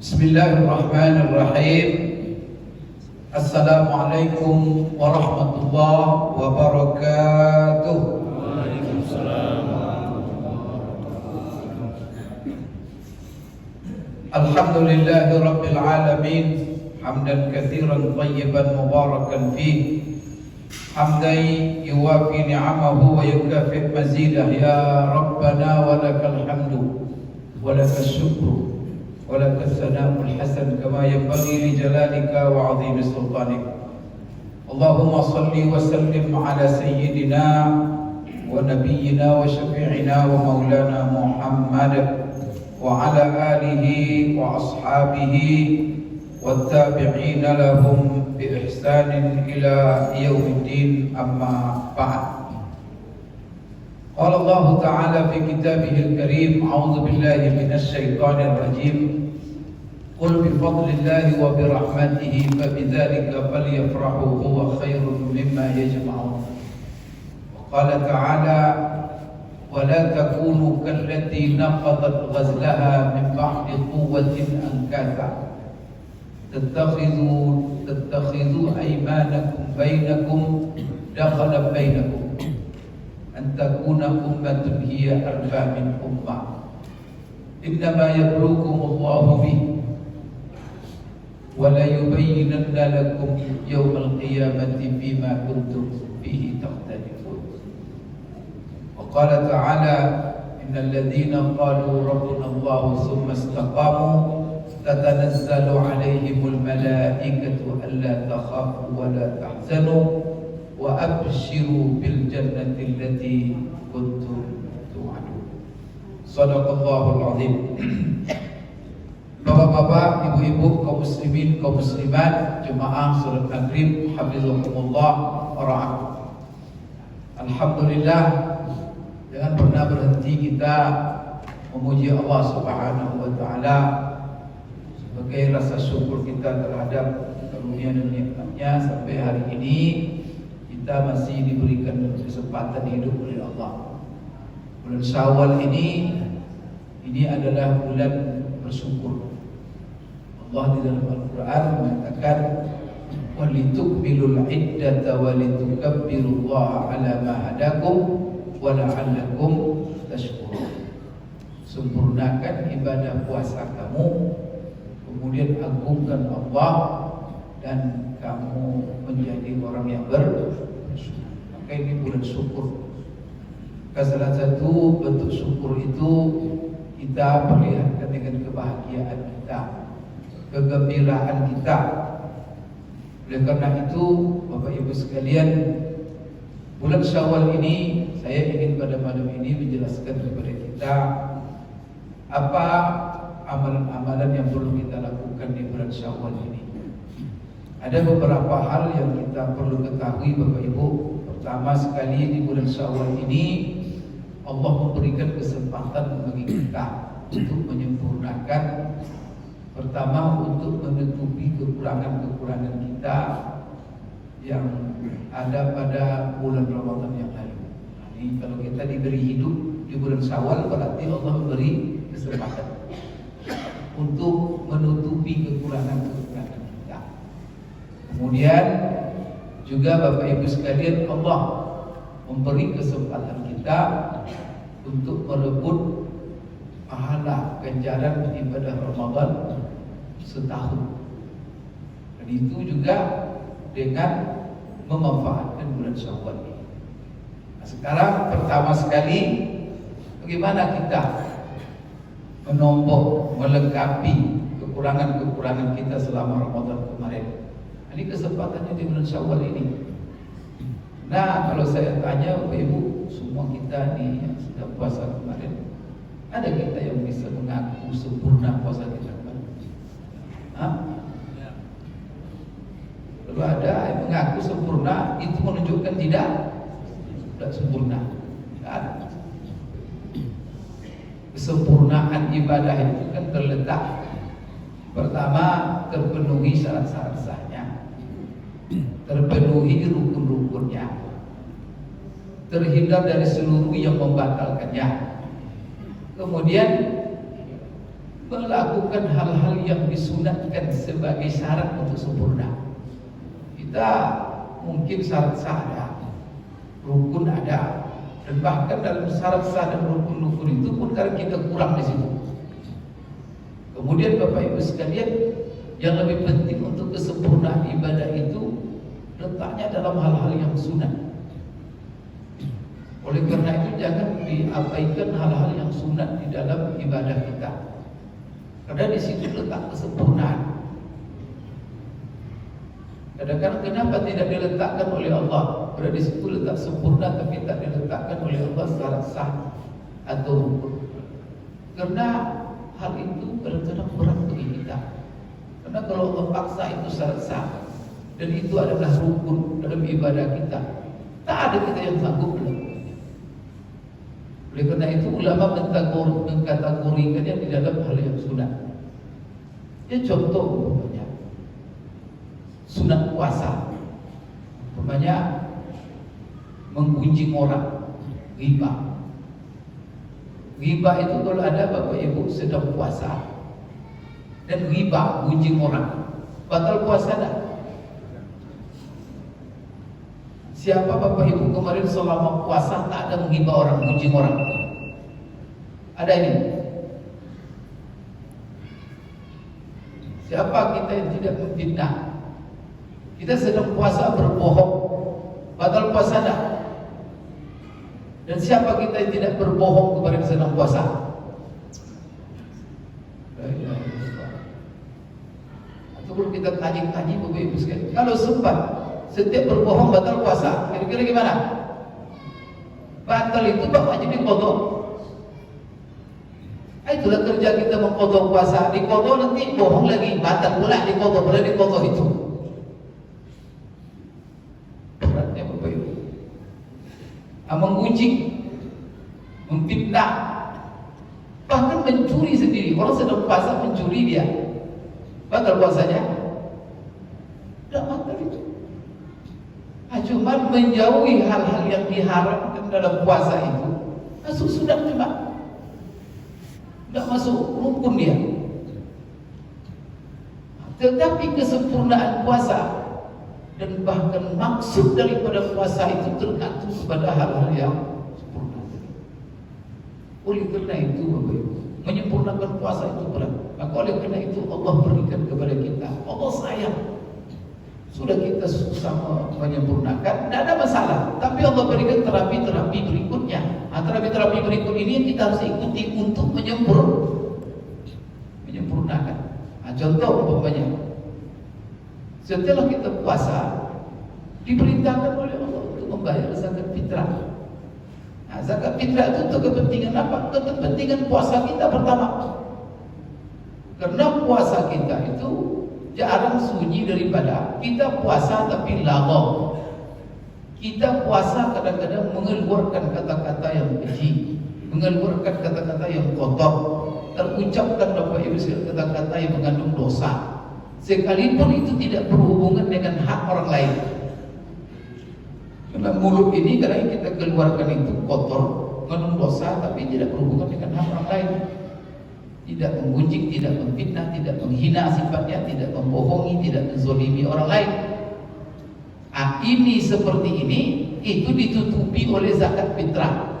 Bismillahirrahmanirrahim. Assalamualaikum warahmatullahi wabarakatuh. Waalaikumsalam. Alhamdulillahi rabbil alamin. Hamdan katsiran thayyiban mubarakan fih. Hamdan yuwafi ni'amahu wa yukafi mazidah. Ya Rabbana wa lakal hamdu wa lakal syukru ولك الثناء الحسن كما ينبغي لجلالك وعظيم سلطانك. اللهم صل وسلم على سيدنا ونبينا وشفيعنا ومولانا محمد وعلى آله وأصحابه والتابعين لهم بإحسان إلى يوم الدين. أما بعد. قال الله تعالى في كتابه الكريم: أعوذ بالله من الشيطان الرجيم. قل بفضل الله وبرحمته فبذلك فليفرحوا هو خير مما يجمعون. وقال تعالى: ولا تكونوا كالتي نقضت غزلها من بعد قوة أنكاثا تتخذوا أيمانكم بينكم دخلا بينكم أن تكون أمة هي أربى من أمة إنما يبلوكم الله به ولا يبينن لكم يوم القيامة فيما كنتم فيه تختلفون. وقال تعالى: إن الذين قالوا ربنا الله ثم استقاموا تتنزل عليهم الملائكة ألا تخافوا ولا تحزنوا وأبشروا بالجنة التي كنتم توعدون. صدق الله العظيم. Bapak-bapak, ibu-ibu, kaum muslimin, kaum muslimat, jemaah salat maghrib, hafizakumullah wa ra'akum. Alhamdulillah, jangan pernah berhenti kita memuji Allah Subhanahu wa taala sebagai rasa syukur kita terhadap karunia dan nikmat-Nya sampai hari ini kita masih diberikan kesempatan hidup oleh Allah. Bulan Syawal ini adalah bulan bersyukur. Allah di dalam Al-Quran mengatakan: walitukmilul iddata walitukabbirullaha ala ma hadakum wa la'allakum tashkurun. Sempurnakan ibadah puasa kamu, kemudian agungkan Allah, dan kamu menjadi orang yang bersyukur. Maka ini bulan syukur. Salah satu bentuk syukur itu kita perlihatkan dengan kebahagiaan kita, kegembiraan kita. Oleh karena itu, Bapak Ibu sekalian, bulan Syawal ini saya ingin pada malam ini menjelaskan kepada kita apa amalan-amalan yang perlu kita lakukan di bulan Syawal ini. Ada beberapa hal yang kita perlu ketahui, Bapak Ibu. Pertama sekali, di bulan Syawal ini Allah memberikan kesempatan bagi kita untuk menyempurnakan, pertama untuk menutupi kekurangan-kekurangan kita yang ada pada bulan Ramadan yang lalu. Ini kalau kita diberi hidup di bulan Syawal, berarti Allah memberi kesempatan untuk menutupi kekurangan-kekurangan kita. Kemudian juga Bapak Ibu sekalian, Allah memberi kesempatan kita untuk merebut pahala ganjaran ibadah Ramadan setahun. Dan itu juga dengan memanfaatkan bulan Syawal ini. Nah, sekarang pertama sekali, bagaimana kita menombok, melengkapi kekurangan-kekurangan kita selama Ramadan kemarin. Ini kesempatannya di bulan Syawal ini. Nah, kalau saya tanya Bapak Ibu, semua kita nih yang sedang puasa kemarin, ada kita yang bisa mengaku sempurna puasa kita kemarin? Hah? Kalau ada yang mengaku sempurna, itu menunjukkan tidak sempurna. Tidak ada. Kesempurnaan ibadah itu kan terletak, pertama, terpenuhi syarat-syarat sahnya, terpenuhi rukun-rukunnya, terhindar dari seluruh yang membatalkannya. Kemudian melakukan hal-hal yang disunatkan sebagai syarat untuk sempurna. Kita mungkin syarat sah ada, rukun ada, dan bahkan dalam syarat sah dan rukun-rukun itu pun kadang kita kurang di situ. Kemudian Bapak Ibu sekalian, yang lebih penting untuk kesempurnaan ibadah itu letaknya dalam hal-hal yang sunat. Oleh karena itu jangan diabaikan hal-hal yang sunat di dalam ibadah kita, karena di situ letak kesempurnaan. Kadang-kadang kenapa tidak diletakkan oleh Allah? Karena di situ letak sempurna tapi tak diletakkan oleh Allah secara sah atau rukun. Karena hal itu kadang-kadang berat bagi kita. Karena kalau Allah paksa itu syarat sah dan itu adalah rukun dalam ibadah kita, tak ada kita yang sanggup belum. Oleh karena itu ulama mengkategorikannya di dalam hal yang sunat. Ya contoh umpamanya sunat puasa, umpamanya menggunjing orang, ghibah. Ghibah itu kalau ada Bapak Ibu sedang puasa dan ghibah, gunjing orang, batal puasa dah. Siapa Bapak Ibu kemarin selama puasa tak ada menghibah orang, gunjing orang? Ada ini? Siapa kita yang tidak memfitnah? Kita sedang puasa berbohong, batal puasa dah. Dan siapa kita yang tidak berbohong kepada yang sedang puasa? Atau kalau kita kaji-kaji Bapak Ibu sekalian, kalau sempat setiap berbohong batal puasa, kira-kira gimana? Batal itu Bapak jadi kodok. Itulah kerja kita mengkodok puasa. Di kodok nanti bohong lagi, batal pula di kodok, boleh di kodok itu. Beratnya Bapak Ibu. Menggunjing, memfitnah, bahkan mencuri sendiri. Orang sedang puasa mencuri dia, batal puasanya? Tidak batal itu. Cuma menjauhi hal-hal yang diharamkan dalam puasa itu masuk sunat cuma, tidak masuk rukun dia. Tetapi kesempurnaan puasa dan bahkan maksud daripada puasa itu tergantung kepada hal-hal yang sempurna. Oleh karena itu Bapak Ibu, menyempurnakan puasa itu berat. Maka oleh karena itu Allah berikan kepada kita, Allah sayang. Sudah kita susah menyempurnakan, tidak ada masalah. Tapi Allah berikan terapi-terapi berikutnya. Terapi-terapi berikut ini yang kita harus ikuti untuk menyempurnakan. Contoh umpamanya, setelah kita puasa, diperintahkan oleh Allah untuk membayar zakat fitrah. Zakat fitrah itu untuk kepentingan apa? Kepentingan puasa kita pertama. Karena puasa kita itu jarang sunyi daripada kita puasa tapi lagau. Kita puasa kadang-kadang mengeluarkan kata-kata yang keji, mengeluarkan kata-kata yang kotor, terucapkan Bapak Ibu kata-kata yang mengandung dosa, sekalipun itu tidak berhubungan dengan hak orang lain. Karena mulut ini kadang kita keluarkan itu kotor, mengandung dosa, tapi tidak berhubungan dengan hak orang lain. Tidak menggunjing, tidak memfitnah, tidak menghina sifatnya, tidak membohongi, tidak menzolimi orang lain. Ini seperti ini, itu ditutupi oleh zakat fitrah.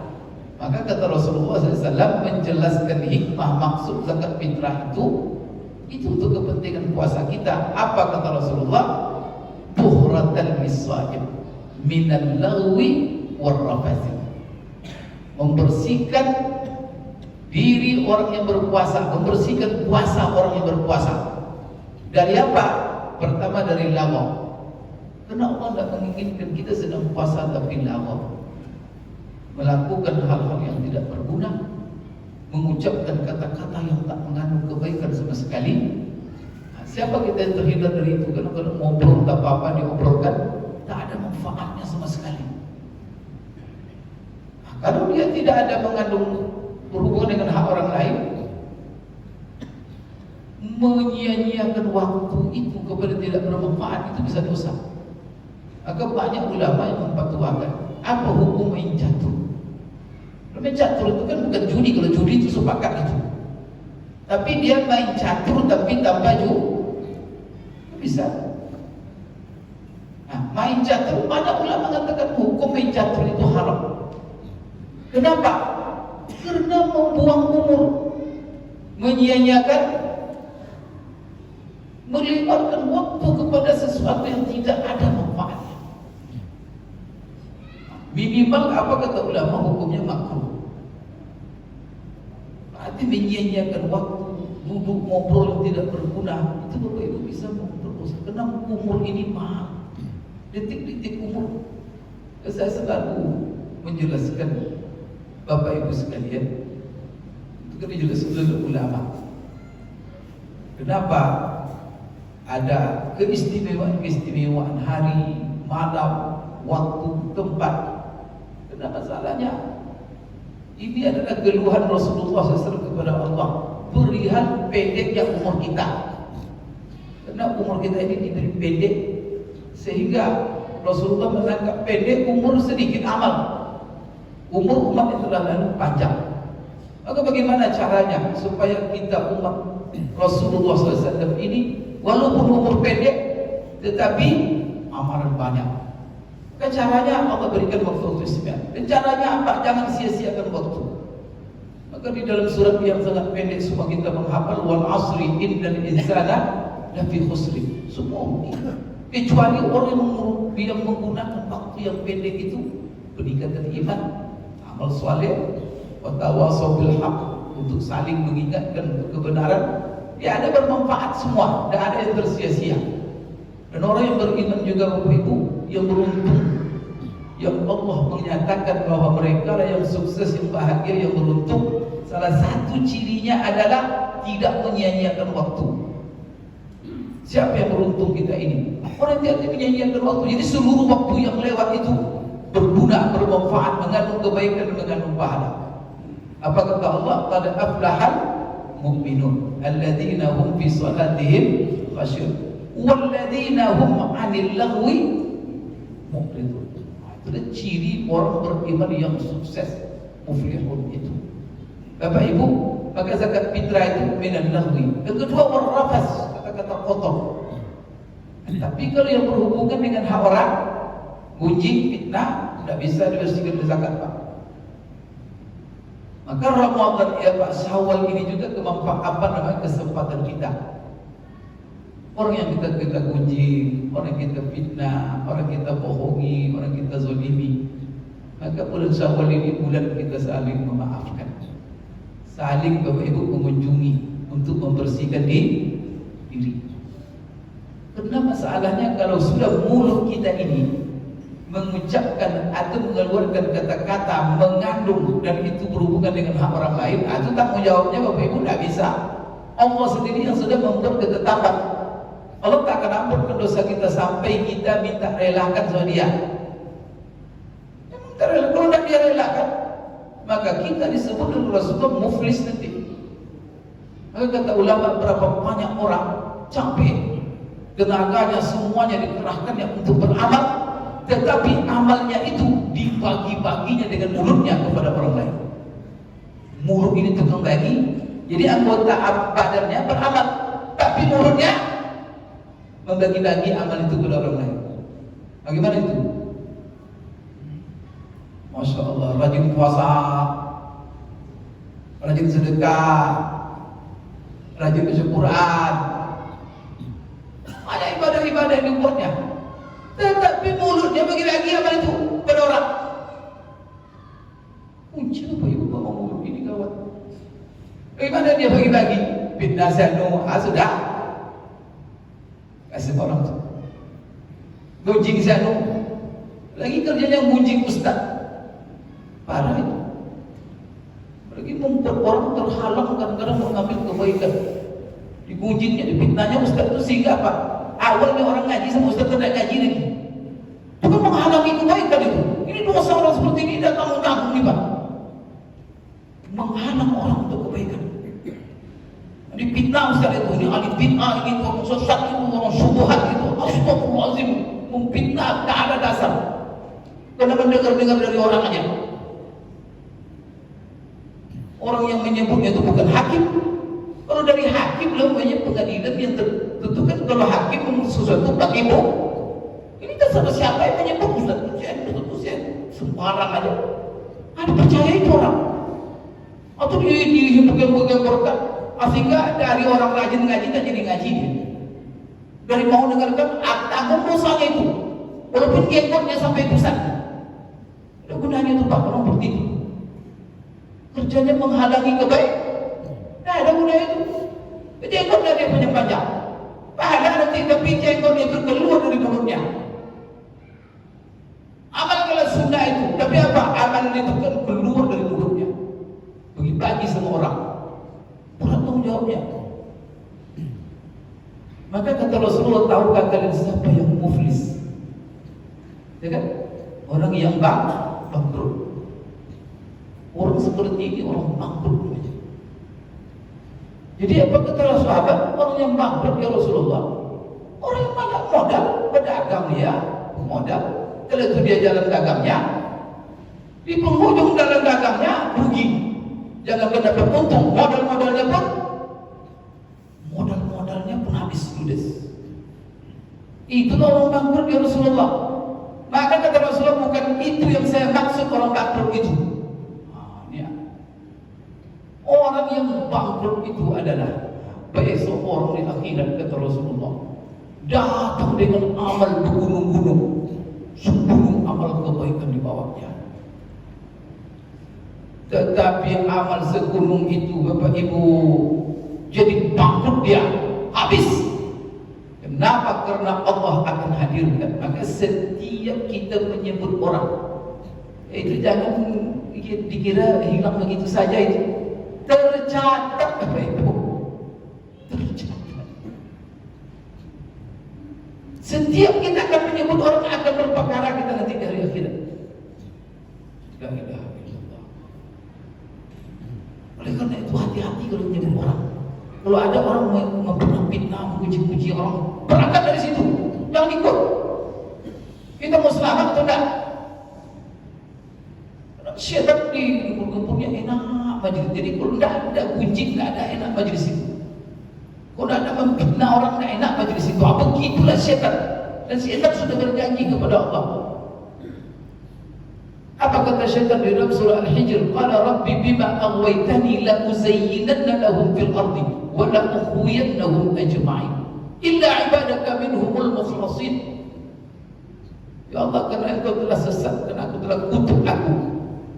Maka kata Rasulullah SAW menjelaskan hikmah maksud zakat fitrah itu untuk kepentingan puasa kita. Apa kata Rasulullah? Tuhratan lis-shaim minal lagwi war-rafath. Membersihkan diri orang yang berpuasa, membersihkan puasa orang yang berpuasa. Dari apa? Pertama dari lagau. Karena Allah tidak menginginkan kita sedang puasa tapi lagau, melakukan hal-hal yang tidak berguna, mengucapkan kata-kata yang tak mengandung kebaikan sama sekali. Siapa kita yang terhindar dari itu? Karena kalau ngobrol tak apa-apa diobrolkan, tak ada manfaatnya sama sekali. Kalau dia tidak ada mengandung berhubungan dengan hak orang lain, menyia-nyiakan waktu itu kepada tidak bermanfaat, itu bisa dosa. Maka banyak ulama yang memfatwakan apa hukum main catur. Main catur itu kan bukan judi. Kalau judi itu sepakat itu. Tapi dia main catur tapi tanpa bisa. Nah, main catur, banyak ulama mengatakan hukum main catur itu haram. Kenapa? Karena membuang umur, menyia-nyiakan, melewatkan waktu kepada sesuatu yang tidak ada manfaatnya. Minimal apa kata ulama, hukumnya makruh. Berarti menyia-nyiakan waktu, duduk ngobrol yang tidak berguna, itu Bapak Ibu bisa berdosa. Karena umur ini mahal, detik-detik umur. Saya selalu menjelaskan Bapak Ibu sekalian, itu kan dijelaskan oleh ulama. Kenapa ada keistimewaan hari, malam, waktu, tempat? Karena masalahnya ini adalah keluhan Rasulullah SAW kepada Allah, perihal pendeknya umur kita. Karena umur kita ini diberi pendek, sehingga Rasulullah menangkap pendek umur sedikit amal. Umur umat yang telah lalu panjang. Maka bagaimana caranya supaya kita umat Rasulullah SAW ini walaupun umur pendek tetapi amalan banyak? Maka caranya Allah berikan waktu istimewa. Dan caranya apa? Jangan sia-siakan waktu. Maka di dalam surat yang sangat pendek semua kita menghafal, wal asri innal insana lafi khusri. Semua kecuali orang yang menggunakan waktu yang pendek itu peningkatan iman, amal soleh, wa tawasau bil haq, untuk saling mengingatkan kebenaran. Dia ada bermanfaat semua, tidak ada yang tersia-sia. Dan orang yang beriman juga Bapak Ibu yang beruntung, yang Allah menyatakan bahwa mereka lah yang sukses, yang bahagia, yang beruntung. Salah satu cirinya adalah tidak menyia-nyiakan waktu. Siapa yang beruntung kita ini? Orang yang tidak menyia-nyiakan waktu. Jadi seluruh waktu yang lewat itu berguna, bermanfaat, mengandung kebaikan dan mengandung pahala. Apa kata Allah? Qad aflahal mu'minun alladzina hum fi salatihim khasyun walladzina hum 'anil lagwi mu'ridun. Itu ciri orang beriman yang sukses, muflihun itu. Bapak Ibu, maka zakat fitrah itu minan lagwi. Yang kedua warrafas, kata-kata kotor. Tapi kalau yang berhubungan dengan hak orang, gunjing, fitnah, tidak bisa dibersihkan oleh zakat, Pak. Maka Ramadan Pak Syawal ini juga kesempatan kita. Orang yang kita gunjing, orang yang kita fitnah, orang yang kita bohongi, orang yang kita zalimi. Maka bulan Syawal ini bulan kita saling memaafkan, saling Bapak Ibu mengunjungi untuk membersihkan diri. Karena masalahnya kalau sudah mulut kita ini mengucapkan atau mengeluarkan kata-kata mengandung dan itu berhubungan dengan hak orang lain, itu tanggung jawabnya Bapak Ibu tidak bisa. Allah sendiri yang sudah membuat ketetapan. Allah tak akan ampunkan dosa kita sampai kita minta relakan sama dia. Kalau tidak dia relakan, maka kita disebut oleh Rasulullah muflis nanti. Maka kata ulama, berapa banyak orang capek, tenaganya semuanya dikerahkan untuk beramal, tetapi amalnya itu dibagi-baginya dengan mulutnya kepada orang lain. Mulut ini tukang bagi, jadi anggota badannya beramal, tapi mulutnya membagi-bagi amal itu kepada orang lain. Bagaimana itu? Masya Allah, rajin puasa, rajin sedekah, rajin baca Quran, ada ibadah-ibadah yang dibuatnya, tetapi mulutnya bagi-bagi amal itu pada orang. Kunci apa Ibu ngomong mulut ini kawan? Bagaimana dia bagi-bagi? Fitnah sanu, sudah kasih orang tu. Gunjing sanu, lagi kerjanya gunjing ustaz. Parah itu. Lagi membuat orang terhalang kadang-kadang mengambil kebaikan. Digunjingnya, dipitnahnya ustaz itu sehingga apa? Awalnya orang ngaji sama ustaz tidak ngaji lagi. Itu kan menghalangi kebaikan itu. Ini dosa orang seperti ini tidak tanggung-tanggung nih Pak. Menghalang orang untuk kebaikan. Dipitnah ustaz itu, ini ahli bid'ah, ini orang sesat itu, orang syubhat itu. Astagfirullahaladzim, memfitnah tak ada dasar. Karena mendengar-dengar dari orang aja. Orang yang menyebutnya itu bukan hakim. Kalau dari hakim namanya pengadilan yang tentu kan kalau hakim memutus sesuatu pakai bukti. Ini kan sama siapa yang menyebut Ustaz Hussein sembarang aja. Ada percaya itu orang. Atau dihimpun-himpun berkat. Sehingga dari orang rajin ngaji tak jadi ngaji dia. Dari mau dengarkan agung dosanya itu. Walaupun jenggotnya sampai pusat. Ada gunanya itu Pak orang seperti itu. Kerjanya menghalangi kebaikan. Nah, ada gunanya itu. Jenggotnya dia punya panjang. Pahala nanti tapi jenggotnya itu keluar dari mulutnya. Amal kalau sunnah itu, tapi apa? Amal itu kan keluar dari mulutnya. Bagi semua orang. Berat tanggung jawabnya. Maka kata Rasulullah, tahukah kalian siapa yang muflis? Ya kan? Orang yang bangkrut. Orang seperti ini orang bangkrut. Jadi apa kata sahabat? Orang yang bangkrut ya Rasulullah. Orang yang banyak modal, pedagang dia, modal. Kalau itu dia jalan dagangnya, di penghujung jalan dagangnya rugi. Jangan dapat untung, modalnya pun habis ludes. Itulah orang bangkrut ya Rasulullah. Maka kata Rasulullah, bukan itu yang saya maksud orang bangkrut itu. Orang yang bangkrut itu adalah besok orang di akhirat kata Rasulullah datang dengan amal bergunung-gunung, segunung amal kebaikan di bawahnya. Tetapi amal segunung itu Bapak Ibu jadi bangkrut dia, habis. Kenapa? Karena Allah akan hadirkan. Maka setiap kita menyebut orang itu jangan dikira hilang begitu saja itu. Tercatat Bapak Ibu. Tercatat. Setiap kita akan menyebut orang akan berperkara kita nanti di hari akhirat. La ilaha illallah. Oleh karena itu hati-hati kalau menyebut orang. Kalau ada orang memfitnah, memuji-puji orang, berangkat dari situ, jangan ikut. Kita mau selamat atau enggak? Syaitan di gempurnya enak majelis. Jadi kalau enggak ada kunci, enggak ada enak majelis itu. Kalau enggak ada memfitnah orang, enggak enak majelis itu. Apa begitulah syaitan. Dan syaitan sudah berjanji kepada Allah. Apa kata syaitan di dalam surah Al-Hijr? Qala rabbi bima aghwaytani la uzayyinanna lahum fil ardi wa la ughwiyannahum ajma'in illa ibadaka minhumul mukhlasin. Ya Allah, karena engkau telah sesatkan aku, telah kutuk aku,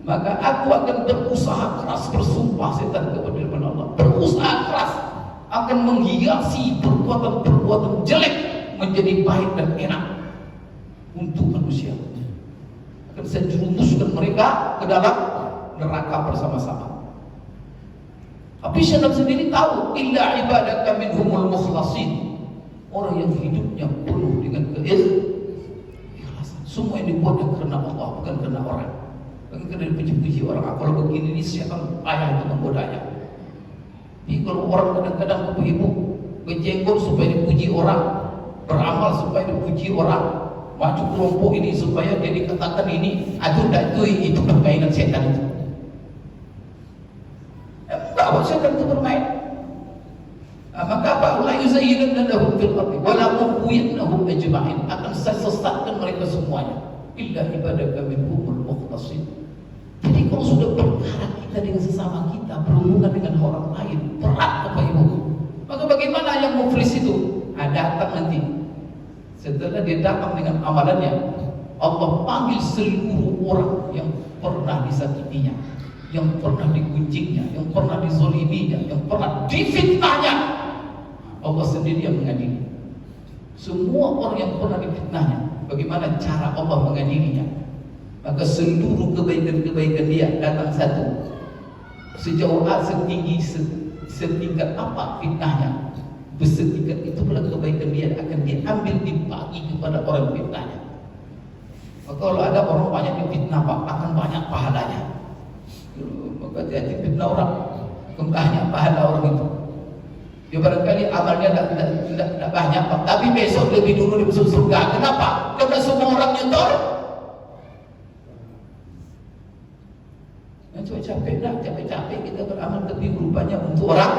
maka aku akan berusaha keras, bersumpah setan kepada Allah, berusaha keras akan menghiasi perbuatan-perbuatan jelek menjadi baik dan enak untuk manusia. Akan saya jerumuskan mereka ke dalam neraka bersama-sama. Tapi syaitan sendiri tahu, illa ibadaka minhumul mukhlasin, orang yang hidupnya penuh dengan keikhlasan. Semua yang dibuat karena Allah, bukan karena orang. Bukan karena dipuji-puji orang. Kalau begini ini syaitan payah itu menggodanya. Jadi kalau orang kadang-kadang Bapak Ibu berjenggot supaya dipuji orang, beramal supaya dipuji orang, maju kelompok ini supaya dia dikatakan ini, itu permainan setan itu. Bahwa setan itu bermain. Maka apa? La yuzayyinanna lahum fil ardi wa la ughwiyannahum ajma'in. Akan saya sesatkan mereka semuanya. Illa ibadaka minhumul mukhlasin. Jadi kalau sudah perkara kita dengan sesama kita, berhubungan dengan orang lain, berat Bapak Ibu. Maka bagaimana yang muflis itu? Datang nanti. Setelah dia datang dengan amalannya, Allah panggil seluruh orang yang pernah disakitinya, yang pernah digunjingnya, yang pernah dizoliminya, yang pernah difitnahnya. Allah sendiri yang mengadili. Semua orang yang pernah difitnahnya, bagaimana cara Allah mengadilinya? Maka seluruh kebaikan-kebaikan dia datang satu. Sejauh setinggi setingkat apa fitnahnya, setingkat itu pula kebaikan dia akan diambil dibagi kepada orang fitnahnya. Maka kalau ada orang banyak difitnah, akan banyak pahalanya. Maka jadi fitnah orang, akan banyak pahala orang itu. Ya barangkali amalnya tidak banyak, tapi besok lebih dulu di masuk surga. Kenapa? Karena semua orang nyetor. Capek-capek kita beramal, tapi rupanya untuk orang.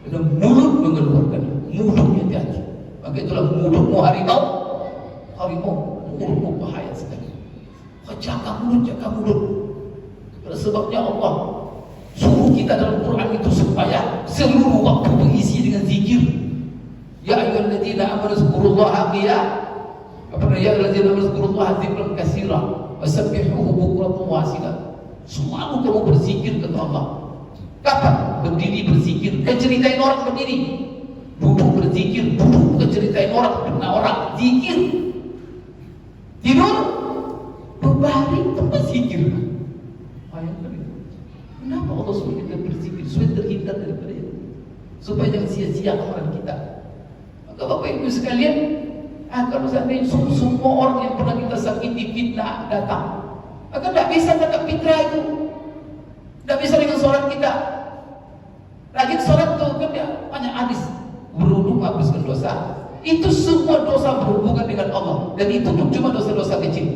Dan mulut mengeluarkan, mulut hati-hati. Maka itulah mulutmu harimau, mulutmu bahaya sekali. Jaga mulut. Pada sebabnya Allah suruh kita dalam Quran itu supaya seluruh waktu berisi dengan zikir. Ya ayyuhalladzina amanu zkurullaha qiyaman. Ya ayyuhalladzina amanu zkurullaha dzikran katsira wasabbihuhu bukratan wa asila. Selalu kamu berzikir kepada Allah. Kapan? Berdiri berzikir. Ceritain orang berdiri. Duduk berzikir. Duduk ceritain orang. Benar orang. Zikir. Tidur. Berbaring tempat zikir. Bayangkan itu. Kenapa Allah suruh kita berzikir? Supaya terhindar daripada itu. Supaya jangan sia-sia amalan kita. Maka Bapak Ibu sekalian, kalau seandainya semua orang yang pernah kita sakiti fitnah datang, maka tidak bisa tangkap fitrah itu. Tidak bisa dengan sholat kita. Rajin sholat itu kan ya banyak hadis. Berwudu hapuskan dosa. Itu semua dosa berhubungan dengan Allah. Dan itu pun cuma dosa-dosa kecil.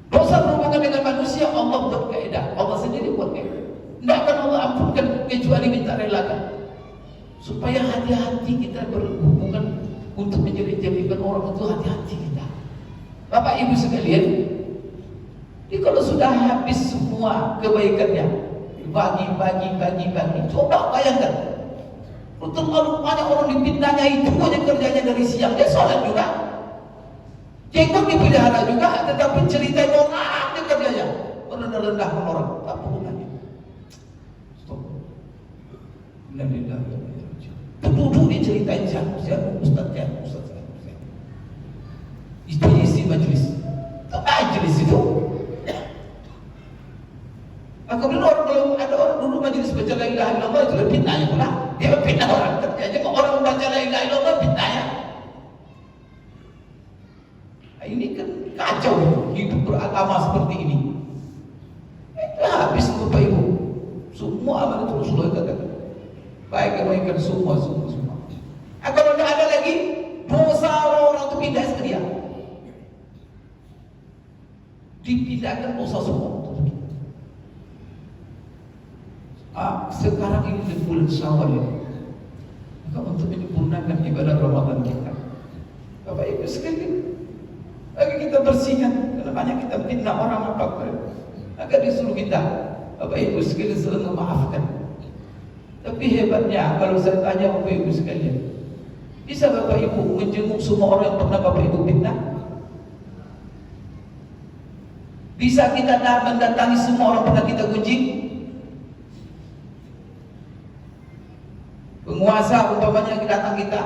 Dosa berhubungan dengan manusia, Allah buat kaedah. Allah sendiri buat kaedah. Tidak akan Allah ampunkan kecuali minta relakan. Supaya hati-hati kita berhubungan untuk menjelek-jelekkan orang itu, hati-hati kita. Bapak Ibu sekalian, jadi kalau sudah habis semua kebaikannya, bagi, coba bayangkan, terlalu banyak orang dipitnahnya, itu aja kerjanya dari siang, dia sholat juga, jenggot dipelihara juga, tetapi ceritain orang dia kerjanya merendah-rendahkan orang, tak hubungannya. Stop. Duduk diceritain siapa Ustaz. Itu isi majlis. Majlis itu. Kemudian kalau ada orang duduk majlis baca la ilaha illallah, itu lebih fitnahnya pula. Dia fitnah orang kerjanya, kalau orang baca la ilaha illallah fitnahnya. Ini kan kacau hidup beragama seperti ini. Habis Bapak Ibu. Semua amal itu Rasulullah katakan. Baik kebaikan semua. Kalau tidak ada lagi dosa orang itu pindah ke dia. Dipindahkan dosa semua. Sekarang ini di bulan Syawal, maka untuk menyempurnakan ibadah Ramadan kita, Bapak Ibu sekalian, lagi kita bersihkan. Karena banyak kita fitnah orang apa, maka disuruh kita, Bapak Ibu sekalian, selalu memaafkan. Tapi hebatnya, kalau saya tanya Bapak Ibu sekalian, bisa Bapak Ibu menjenguk semua orang yang pernah Bapak Ibu fitnah? Bisa kita mendatangi semua orang pernah kita gunjing? Penguasa umpamanya datang kita,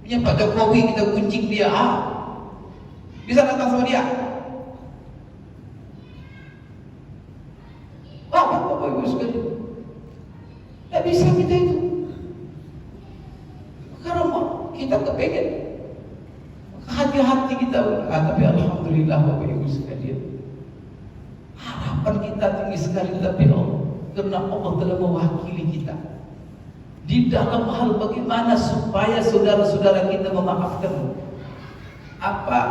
punya Pak Jokowi, kita gunjing dia, bisa datang sama dia? Bapak Ibu sekalian, tidak bisa kita itu. Karena kita kepengen, hati-hati kita. Tapi alhamdulillah Bapak Ibu sekalian, harapan kita tinggi sekali, tapi karena Allah telah mewakili kita di dalam hal bagaimana supaya saudara-saudara kita memaafkan apa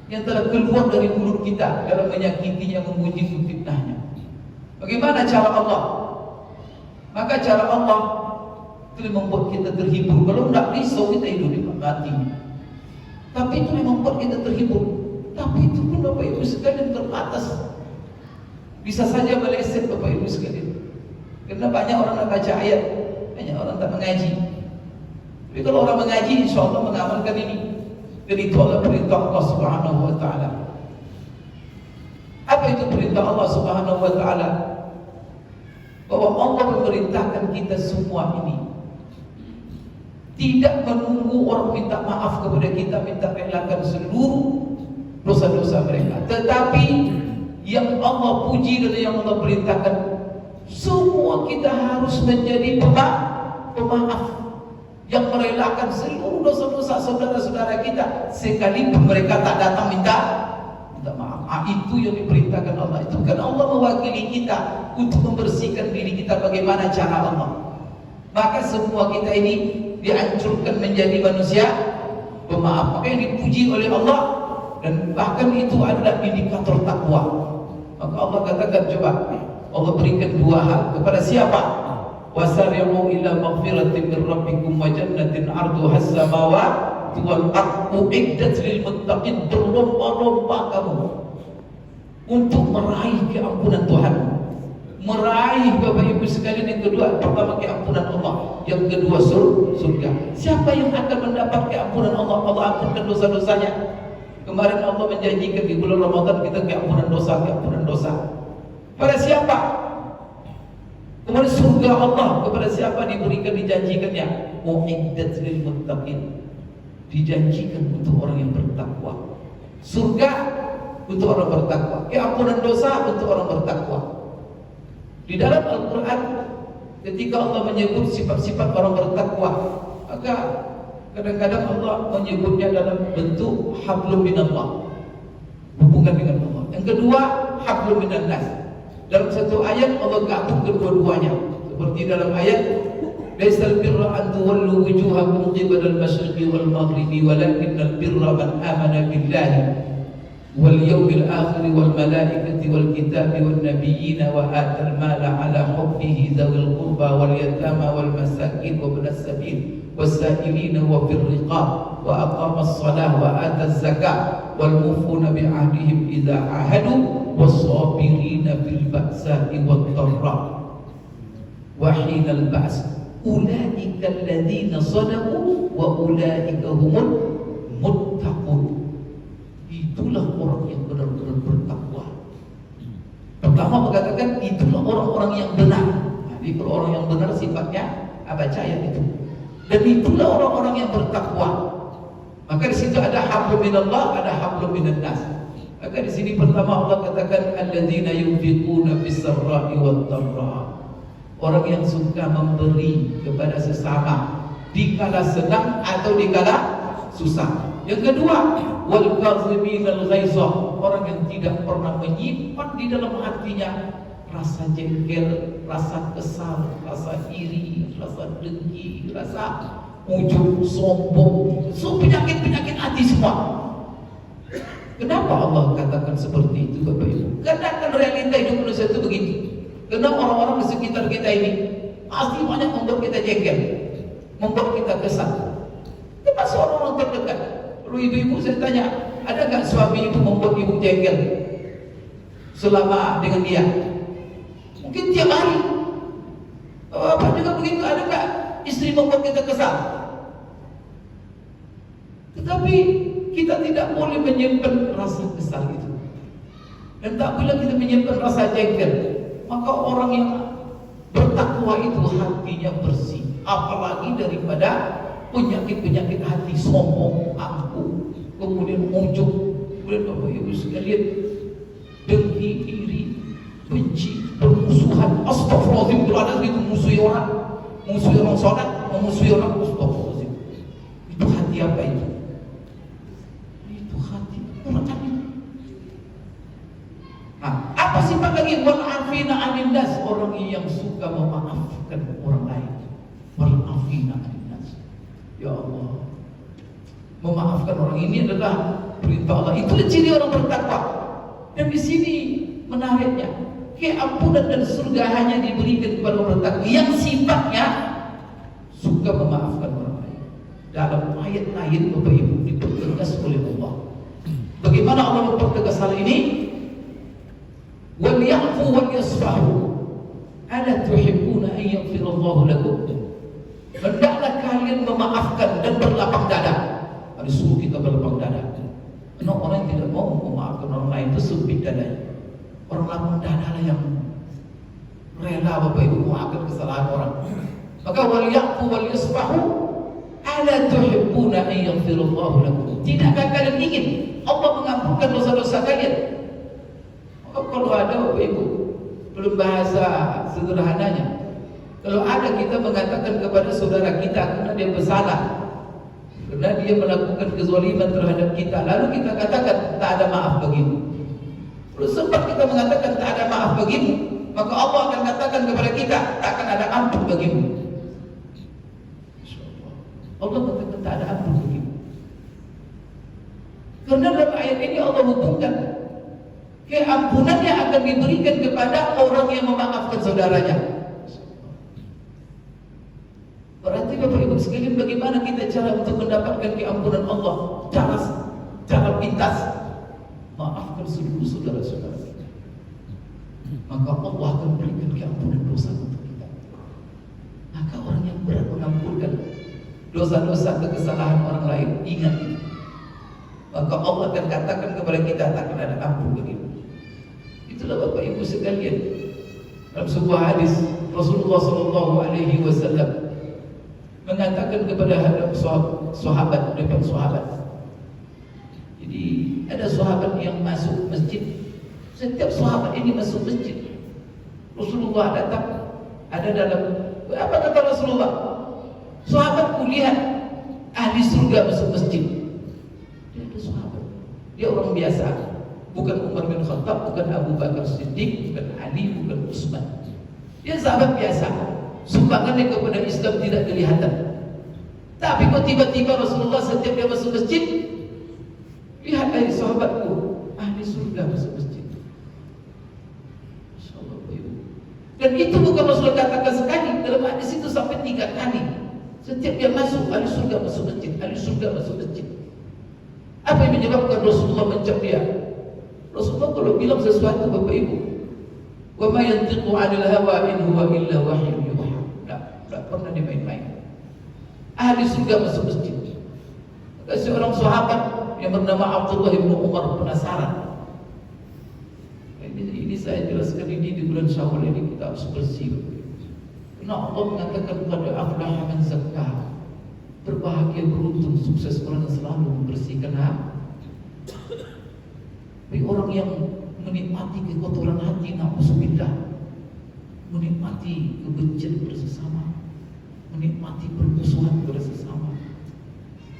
yang telah keluar dari mulut kita dalam menyakitinya, memuji, memfitnahnya. Bagaimana cara Allah? Maka cara Allah itu membuat kita terhibur. Kalau tidak risau kita hidup mati. Tapi itu yang membuat kita terhibur. Tapi itu pun Bapak Ibu sekalian terbatas. Bisa saja meleset Bapak Ibu sekalian. Karena banyak orang nak baca ayat, banyak orang tak mengaji. Tapi kalau orang mengaji, insya Allah mengamalkan ini. Dan itu adalah perintah Allah Subhanahu Wa Taala. Apa itu perintah Allah Subhanahu Wa Taala? Bahwa Allah memerintahkan kita semua ini tidak menunggu orang minta maaf kepada kita, minta relakan seluruh dosa-dosa mereka. Tetapi yang Allah puji dan yang Allah perintahkan, semua kita harus menjadi pemaaf, yang merelakan seluruh dosa-dosa saudara-saudara kita sekalipun mereka tak datang minta maaf. Itu yang diperintahkan Allah. Itu kan Allah mewakili kita untuk membersihkan diri kita. Bagaimana cara Allah? Maka semua kita ini dianjurkan menjadi manusia pemaaf. Maka yang dipuji oleh Allah, dan bahkan itu adalah indikator takwa. Maka Allah katakan, coba Allah berikan dua hal kepada siapa? Wasari'u ila maghfiratin min rabbikum wa jannatin 'arduha as-samawati wal ardu u'iddat lil muttaqin. Berlomba-lomba kamu untuk meraih keampunan Tuhan, meraih Bapak Ibu sekalian. Yang kedua, pertama keampunan Allah, yang kedua surga. Siapa yang akan mendapat keampunan Allah? Allah ampunkan dosa-dosanya. Kemarin Allah menjanjikan di bulan Ramadan kita keampunan dosa. Pada siapa? Kepada surga Allah. Kepada siapa diberikan, dijanjikannya? Mu'iddat lil muttaqin. Dijanjikan untuk orang yang bertakwa. Surga untuk orang bertakwa. Keampunan dosa untuk orang bertakwa. Di dalam Al-Quran, ketika Allah menyebut sifat-sifat orang bertakwa, maka kadang-kadang Allah menyebutnya dalam bentuk hablum minallah, hubungan dengan Allah. Yang kedua, hablum minan nas. Dalam satu ayat Allah gabung kedua-duanya, seperti dalam ayat laisal birra an tuwallu wujuhakum qibala al-masyriqi wal maghribi walakinnal birra man amana billahi wal yawmil akhir wal malaikati wal kitabi wan nabiyyin wa atal mala ala hubbihi dzawil qurba wal yatama wal masakin wa ibnas sabil was-sa'ilina wa fir riqab wa aqamas shalah wa ataz zakah wal mufuna bi ahdihim idza ahadu was-sabirina fil ba'sa'i wad dharra wa hinal ba's ulaika alladziina sadaqu wa ulaika humul muttaqun. Itulah orang yang benar-benar bertakwa. Pertama mengatakan itulah orang-orang yang benar. Jadi kalau orang yang benar sifatnya baca ayat itu. Dan itulah orang-orang yang bertakwa. Maka di situ ada hablum minallah, ada hablum minan nas. Maka di sini pertama Allah katakan alladzina yunfiquna fis-sarra'i wad-dharra. Orang yang suka memberi kepada sesama dikala senang atau dikala susah. Yang kedua, wal kaziminal ghaizah. Orang yang tidak pernah menyimpan di dalam hatinya rasa jengkel, rasa kesal, rasa iri, rasa dengki, rasa ujub, sombong, penyakit-penyakit hati semua. Kenapa Allah katakan seperti itu Bapak Ibu? Karena kan realita hidup manusia itu begitu. Karena orang-orang di sekitar kita ini pasti banyak membuat kita jengkel, membuat kita kesal. Termasuk orang-orang terdekat. Kalau ibu-ibu saya tanya, ada gak suami ibu membuat ibu jengkel selama dengan dia? Mungkin tiap hari. Apa juga begitu, ada gak istri membuat kita kesal? Tetapi kita tidak boleh menyimpan rasa kesal itu. Dan tak boleh kita menyimpan rasa jengkel. Maka orang yang bertakwa itu hatinya bersih. Apalagi daripada penyakit-penyakit hati, sombong, angkuh, kemudian ujub, kemudian Bapak Ibu sekalian dengki, iri, benci, permusuhan. Astagfirullahaladzim, kalau ada itu musuhi orang sholat, memusuhi orang, astagfirullahaladzim. Itu hati apa itu? Itu hati orang kafir. Nah, apa sifat lagi? Wal afina 'anil nas, orang yang suka memaafkan orang lain. Wal afina 'anil nas. Ya Allah, memaafkan orang ini adalah perintah Allah. Itulah ciri orang bertakwa. Dan di sini menariknya, keampunan dan surga hanya diberikan kepada orang bertakwa yang sifatnya suka memaafkan orang lain. Dalam ayat lain Bapak Ibu dipertegas oleh Allah. Bagaimana Allah mempertegas hal ini? Wal ya'fu wal yasfahu. Ala tuhibbuna an yaghfirallahu lakum? Hendaklah kalian memaafkan dan berlapang dada. Ada suruh kita berlapang dada. Karena orang yang tidak mau memaafkan orang lain itu sempit dadanya. Orang lapang dada lah yang rela Bapak Ibu memaafkan kesalahan orang. Maka wal ya'fu wal yasfahu. Ala tuhibbuna an yaghfirallahu lakum? Tidakkah kalian ingin Allah mengampunkan dosa-dosa kalian? Kalau ada Bapak Ibu, belum bahasa sederhananya, kalau ada kita mengatakan kepada saudara kita karena dia bersalah, karena dia melakukan kezaliman terhadap kita, lalu kita katakan tak ada maaf bagimu. Kalau sempat kita mengatakan tak ada maaf bagimu, maka Allah akan katakan kepada kita tak akan ada ampun bagimu. Allah katakan tak ada ampun bagimu. Karena dalam ayat ini Allah hubungkan keampunan yang akan diberikan kepada orang yang memaafkan saudaranya. Berarti Bapak Ibu sekalian, bagaimana kita cara untuk mendapatkan keampunan Allah? Cara pintas, maafkan seluruh saudara-saudara kita. Maka Allah akan berikan keampunan dosa untuk kita. Maka orang yang berat mengampunkan dosa-dosa kesalahan orang lain, ingat itu. Maka Allah akan katakan kepada kita, takkan ada ampun bagimu. Itulah Bapak Ibu sekalian, dalam sebuah hadis Rasulullah SAW mengatakan kepada sahabat, depan sahabat. Jadi ada sahabat yang masuk masjid. Setiap sahabat ini masuk masjid, Rasulullah datang, ada dalam, apa kata Rasulullah? Sahabat kulihat ahli surga masuk masjid. Dia ada sahabat, dia orang biasa, bukan Umar bin Khattab, bukan Abu Bakar Siddiq, bukan Ali, bukan Utsman. Dia sahabat biasa, sumbangannya kepada Islam tidak kelihatan. Tapi kok tiba-tiba Rasulullah setiap dia masuk masjid, lihat dari sahabatku, ahli surga masuk masjid. Masyaallah. Dan itu bukan Rasulullah katakan sekali, dalam hadis itu sampai 3 kali. Setiap dia masuk, ahli surga masuk masjid, ahli surga masuk masjid. Apa yang menyebabkan Rasulullah mencap dia? Rasulullah kalau bilang sesuatu, Bapak Ibu, wa ma yantiqu 'anil hawa in huwa illa wahyun yuha. Tak pernah dimain-main. Ahli surga masuk masjid. Maka seorang sahabat yang bernama Abdullah bin Umar penasaran. Ini saya jelaskan ini di bulan Syawal ini kita harus bersih. Karena Allah mengatakan kepada aflaha man zakkaha, berbahagia, beruntung, sukses orang yang selalu membersihkan hati. Bagi orang yang menikmati kekotoran hati, na'udzubillah, menikmati kebencian kepada sesama, menikmati permusuhan kepada sesama,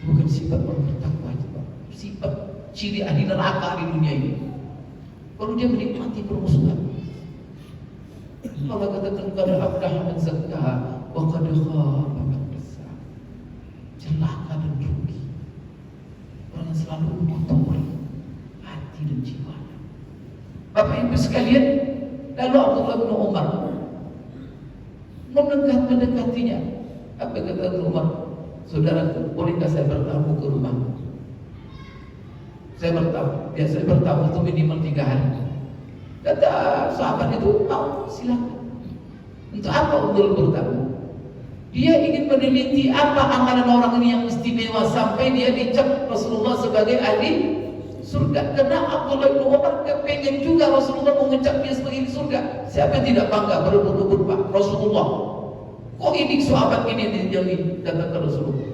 bukan sifat orang bertakwa itu, Pak. Sifat ciri ahli neraka di dunia ini. Kalau dia menikmati permusuhan, Allah katakan qad aflaha man zakkaha wa qad khaba man dassaha. Celaka dan rugi orang yang selalu mengotori hati dan jiwanya. Bapak Ibu sekalian, lalu Abdullah bin Umar mendekatinya. Apa kata Umar? Saudaraku, bolehkah saya bertamu ke rumahmu? Saya bertamu itu minimal 3 hari. Kata sahabat itu, mau, silakan. Untuk apa Abdul bertamu? Dia ingin meneliti apa amalan orang ini yang istimewa sampai dia dicap Rasulullah sebagai ahli surga. Karena Abdullah bin Umar kepengen juga Rasulullah mengecap dia sebagai ahli surga. Siapa yang tidak bangga berebut-rebut Pak Rasulullah? Kok ini sahabat ini yang dikatakan Rasulullah?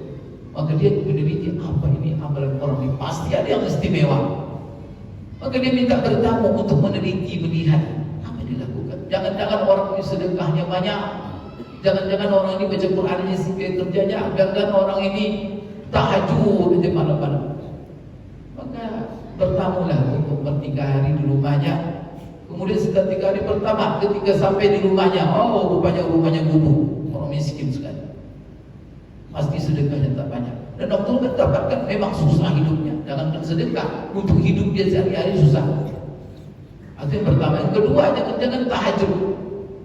Maka dia meneliti apa ini amalan orang ini, pasti ada yang istimewa. Maka dia minta bertamu untuk meneliti, melihat apa yang dilakukan. Jangan-jangan orang ini sedekahnya banyak, jangan-jangan orang ini baca Qurannya sebagai kerjanya, jangan-jangan orang ini tahajud aja malam-malam. Maka bertamulah untuk 3 hari di rumahnya. Kemudian setelah 3 hari pertama, ketika sampai di rumahnya, oh rupanya rumahnya gubuk, orang miskin sekali. Pasti sedekahnya tak banyak. Dan Abdul mendapatkan memang susah hidupnya. Jangankan sedekah, untuk hidup dia sehari-hari susah. Itu yang pertama. Yang kedua, jangan tahajud.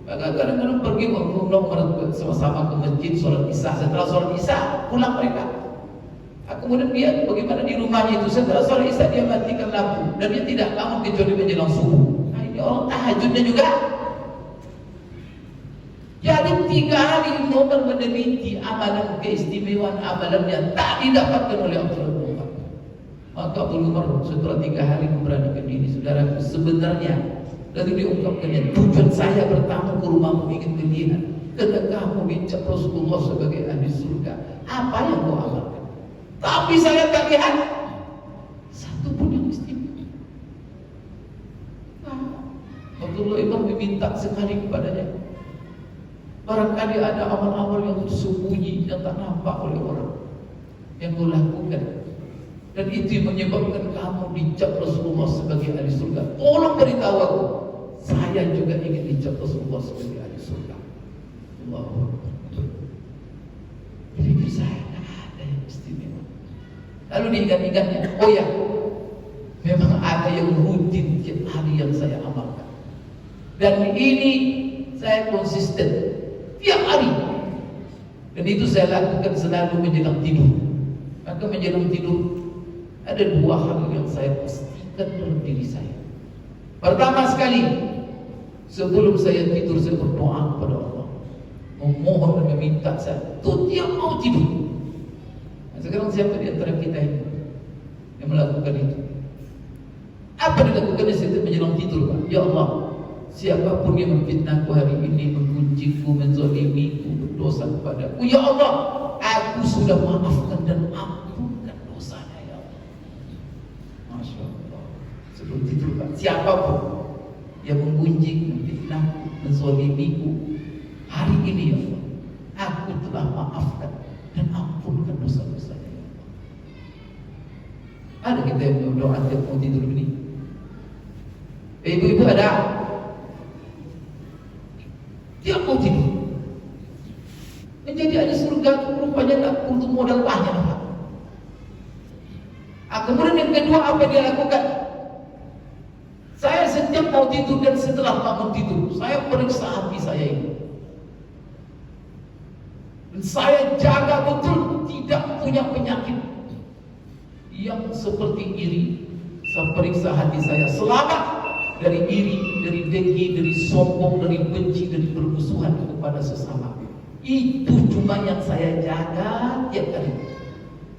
Kadang-kadang pergi sama-sama ke masjid, sholat isya. Setelah sholat isya, pulang mereka. Kemudian dia bagaimana di rumahnya itu, setelah sholat isya dia matikan lampu. Dan dia tidak bangun kecuali menjelang subuh. Nah ini orang tahajudnya juga. Jadi 3 hari Umar meneliti amalan, keistimewaan amalan yang tak didapatkan oleh Abdullah bin Umar. Maka Abdullah bin Umar setelah 3 hari memberanikan diri. Saudara, sebenarnya lalu diungkapkannya, tujuan saya bertamu ke rumahmu ingin melihat karena kamu dicap Rasulullah sebagai ahli surga. Apa yang kau amalkan? Tapi saya tak lihat satu pun yang istimewa. Abdullah bin Umar meminta sekali kepadanya. Barangkali ada amal-amal yang tersembunyi yang tak nampak oleh orang yang kau lakukan, dan itu yang menyebabkan kamu dicap Rasulullah sebagai ahli surga. Tolong beritahu aku, saya juga ingin dicap Rasulullah sebagai ahli surga. Allahu Akbar. Jadi saya tak ada yang istimewa. Lalu diingat-ingatnya, oh ya, Memang ada yang rutin tiap hari yang saya amalkan. Dan ini saya konsisten tiap hari. Dan itu saya lakukan selalu menjelang tidur. Maka menjelang tidur ada dua hal yang saya pastikan dalam diri saya. Pertama sekali, sebelum saya tidur saya berdoa kepada Allah, memohon dan meminta saya tiap mau tidur. Nah, sekarang siapa di antara kita ini yang melakukan itu? Apa dilakukannya setiap menjelang tidur, Pak? Ya Allah, siapapun yang memfitnahku hari ini, menggunjingku, menzalimiku, berdosa kepadaku, ya Allah, aku sudah maafkan dan ampunkan dosanya, ya Allah. Masya Allah. Sebelum tidur, Pak, siapapun yang menggunjing, memfitnahku, menzalimiku, hari ini, ya Allah, aku telah maafkan dan ampunkan dosa-dosanya, ya Allah. Ada kita yang berdoa tiap mau tidur ini? Ibu-ibu ada? Tiap mau tidur. Menjadi ahli surga itu rupanya tak butuh modal banyak. Kemudian yang kedua, apa yang dia lakukan? Saya setiap mau tidur dan setelah bangun tidur, saya periksa hati saya ini. Dan saya jaga betul tidak punya penyakit yang seperti iri. Saya periksa hati saya selamat dari iri, dari dengki, dari sombong, dari benci, dari permusuhan kepada sesama. Itu cuma yang saya jaga tiap hari.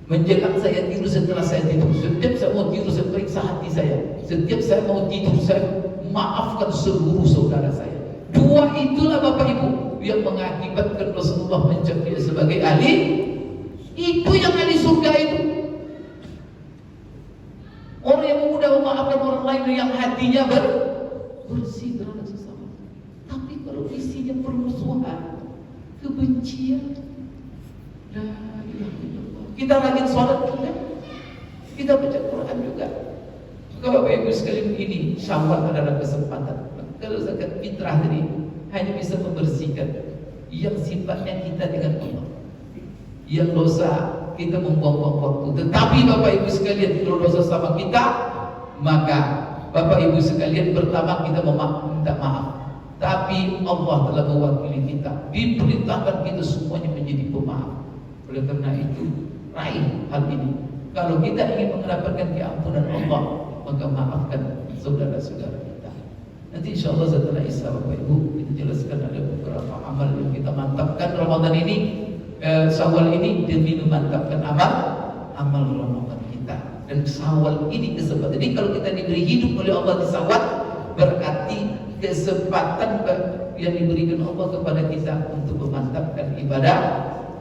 Menjelang saya tidur, setelah saya tidur, setiap saya mau tidur saya periksa hati saya. Setiap saya mau tidur saya maafkan seluruh saudara saya. Dua itulah Bapak Ibu yang mengakibatkan Rasulullah mencap dia sebagai ahli. Itu yang ahli surga itu. Orang yang mudah memaafkan orang lain yang hatinya bersih terhadap sesama. Tapi kalau isinya permusuhan, kebencian, la ilaha illallah. Kita rajin sholat juga, kita baca Quran juga. Maka Bapak Ibu sekalian, ini Syawal adalah kesempatan. Kalau zakat fitrah tadi hanya bisa membersihkan yang sifatnya kita dengan Allah, yang dosa kita membuang-buang waktu. Tetapi Bapak Ibu sekalian, kalau dosa sama kita, maka Bapak Ibu sekalian, pertama kita minta maaf. Tapi Allah telah mewakili kita. Diperintahkan kita semuanya menjadi pemaaf. Oleh karena itu, raih hal ini. Kalau kita ingin mendapatkan keampunan Allah, maka maafkan saudara-saudara kita. Nanti insya Allah setelah Isya Bapak Ibu, kita jelaskan ada beberapa amal yang kita mantapkan Ramadan ini, Syawal ini, demi memantapkan amal Ramadan kita. Dan Syawal ini kesempatan. Jadi kalau kita diberi hidup oleh Allah di Syawal, berarti kesempatan yang diberikan Allah kepada kita untuk memantapkan ibadah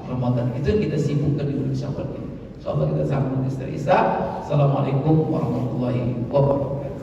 Ramadan. Itu yang kita sibukkan di bulan Syawal ini. Insyaallah kita sambung di Isya. Assalamualaikum warahmatullahi wabarakatuh.